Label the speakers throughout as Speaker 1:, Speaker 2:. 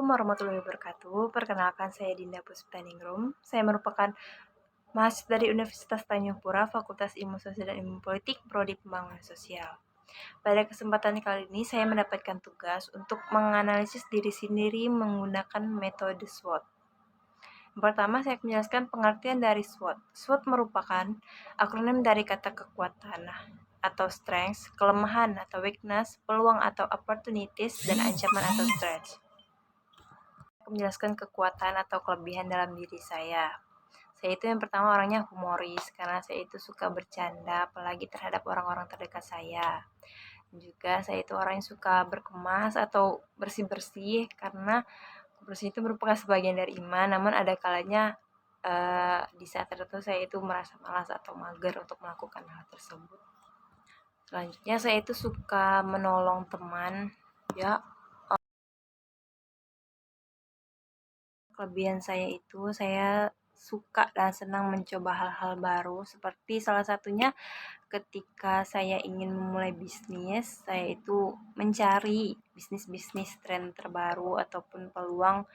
Speaker 1: warahmatullahi wabarakatuh. Perkenalkan, saya Dinda Puspaningrum. Saya merupakan mahasiswa dari Universitas Tanjung Pura, Fakultas Ilmu Sosial dan Ilmu Politik, Prodi Pembangunan Sosial. Pada kesempatan kali ini, saya mendapatkan tugas untuk menganalisis diri sendiri menggunakan metode SWOT. Yang pertama, saya akan menjelaskan pengertian dari SWOT. SWOT merupakan akronim dari kata kekuatan atau strengths, kelemahan atau weakness, peluang atau opportunities, dan ancaman atau threats. Menjelaskan kekuatan atau kelebihan dalam diri saya. Saya itu yang pertama orangnya humoris, karena saya itu suka bercanda, apalagi terhadap orang-orang terdekat saya. Juga saya itu orang yang suka berkemas atau bersih-bersih, karena bersih itu merupakan sebagian dari iman, namun ada kalanya di saat tertentu saya itu merasa malas atau mager untuk melakukan hal tersebut. Selanjutnya saya itu suka menolong teman, ya. Kelebihan saya itu saya suka dan senang mencoba hal-hal baru, seperti salah satunya ketika saya ingin memulai bisnis, saya itu mencari bisnis-bisnis tren terbaru ataupun peluang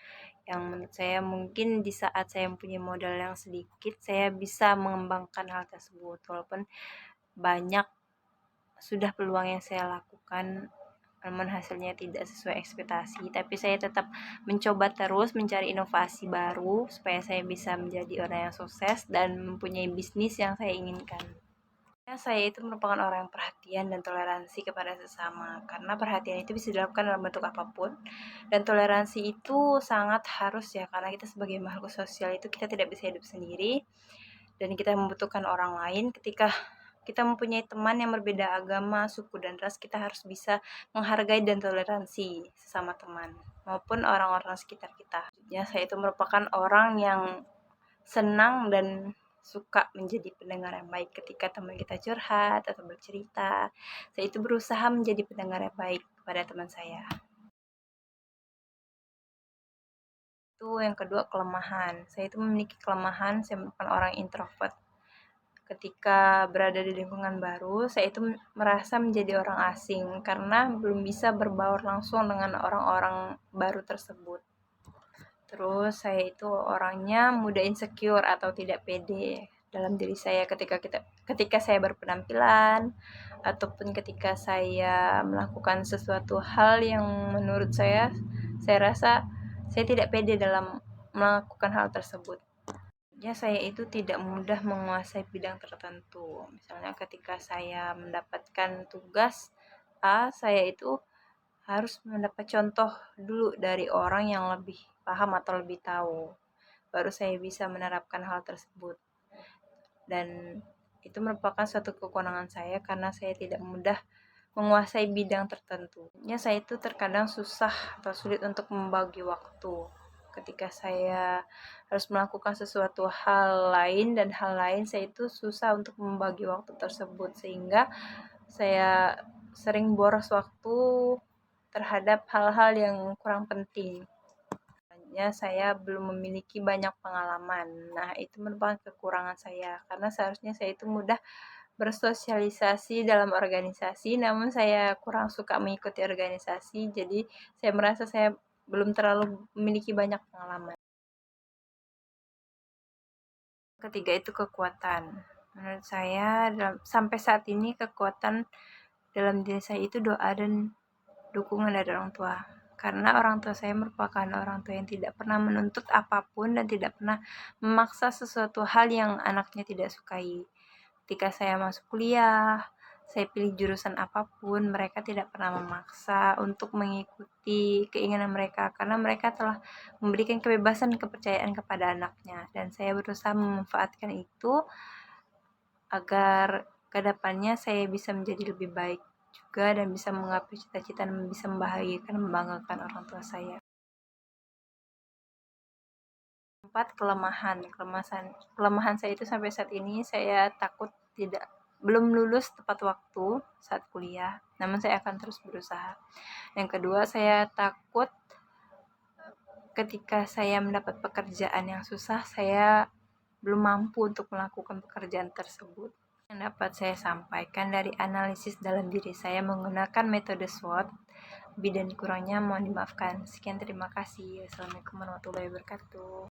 Speaker 1: yang menurut saya mungkin di saat saya mempunyai modal yang sedikit, saya bisa mengembangkan hal tersebut. Walaupun banyak sudah peluang yang saya lakukan, namun hasilnya tidak sesuai ekspektasi, tapi saya tetap mencoba terus mencari inovasi baru supaya saya bisa menjadi orang yang sukses dan mempunyai bisnis yang saya inginkan. Saya itu merupakan orang yang perhatian dan toleransi kepada sesama, karena perhatian itu bisa dilakukan dalam bentuk apapun, dan toleransi itu sangat harus ya, karena kita sebagai makhluk sosial itu kita tidak bisa hidup sendiri, dan kita membutuhkan orang lain. Ketika kita mempunyai teman yang berbeda agama, suku, dan ras, kita harus bisa menghargai dan toleransi sesama teman maupun orang-orang sekitar kita. Ya, saya itu merupakan orang yang senang dan suka menjadi pendengar yang baik ketika teman kita curhat atau bercerita. Saya itu berusaha menjadi pendengar yang baik kepada teman saya. Itu yang kedua, kelemahan. Saya itu memiliki kelemahan, saya merupakan orang introvert. Ketika berada di lingkungan baru, saya itu merasa menjadi orang asing karena belum bisa berbaur langsung dengan orang-orang baru tersebut. Terus saya itu orangnya mudah insecure atau tidak pede dalam diri saya ketika saya berpenampilan ataupun ketika saya melakukan sesuatu hal yang menurut saya rasa saya tidak pede dalam melakukan hal tersebut. Ya, saya itu tidak mudah menguasai bidang tertentu. Misalnya ketika saya mendapatkan tugas A, saya itu harus mendapat contoh dulu dari orang yang lebih paham atau lebih tahu. Baru saya bisa menerapkan hal tersebut. Dan itu merupakan suatu kekurangan saya karena saya tidak mudah menguasai bidang tertentu. Ya, saya itu terkadang susah atau sulit untuk membagi waktu. Ketika saya harus melakukan sesuatu hal lain dan hal lain, saya itu susah untuk membagi waktu tersebut, sehingga saya sering boros waktu terhadap hal-hal yang kurang penting. Hanya saya belum memiliki banyak pengalaman. Nah, itu merupakan kekurangan saya, karena seharusnya saya itu mudah bersosialisasi dalam organisasi, namun saya kurang suka mengikuti organisasi, jadi saya merasa saya belum terlalu memiliki banyak pengalaman. Ketiga itu kekuatan. Menurut saya sampai saat ini kekuatan dalam diri saya itu doa dan dukungan dari orang tua. Karena orang tua saya merupakan orang tua yang tidak pernah menuntut apapun dan tidak pernah memaksa sesuatu hal yang anaknya tidak sukai. Ketika saya masuk kuliah, saya pilih jurusan apapun, mereka tidak pernah memaksa untuk mengikuti keinginan mereka, karena mereka telah memberikan kebebasan kepercayaan kepada anaknya, dan saya berusaha memanfaatkan itu agar kedepannya saya bisa menjadi lebih baik juga dan bisa menggapai cita-cita dan bisa membahagiakan, membanggakan orang tua saya. 4. Kelemahan saya itu sampai saat ini saya takut belum lulus tepat waktu saat kuliah, namun saya akan terus berusaha. Yang kedua, saya takut ketika saya mendapat pekerjaan yang susah, saya belum mampu untuk melakukan pekerjaan tersebut. yang dapat saya sampaikan dari analisis dalam diri saya menggunakan metode SWOT. Lebih dan kurangnya mohon dimaafkan. Sekian, terima kasih. Assalamualaikum warahmatullahi wabarakatuh.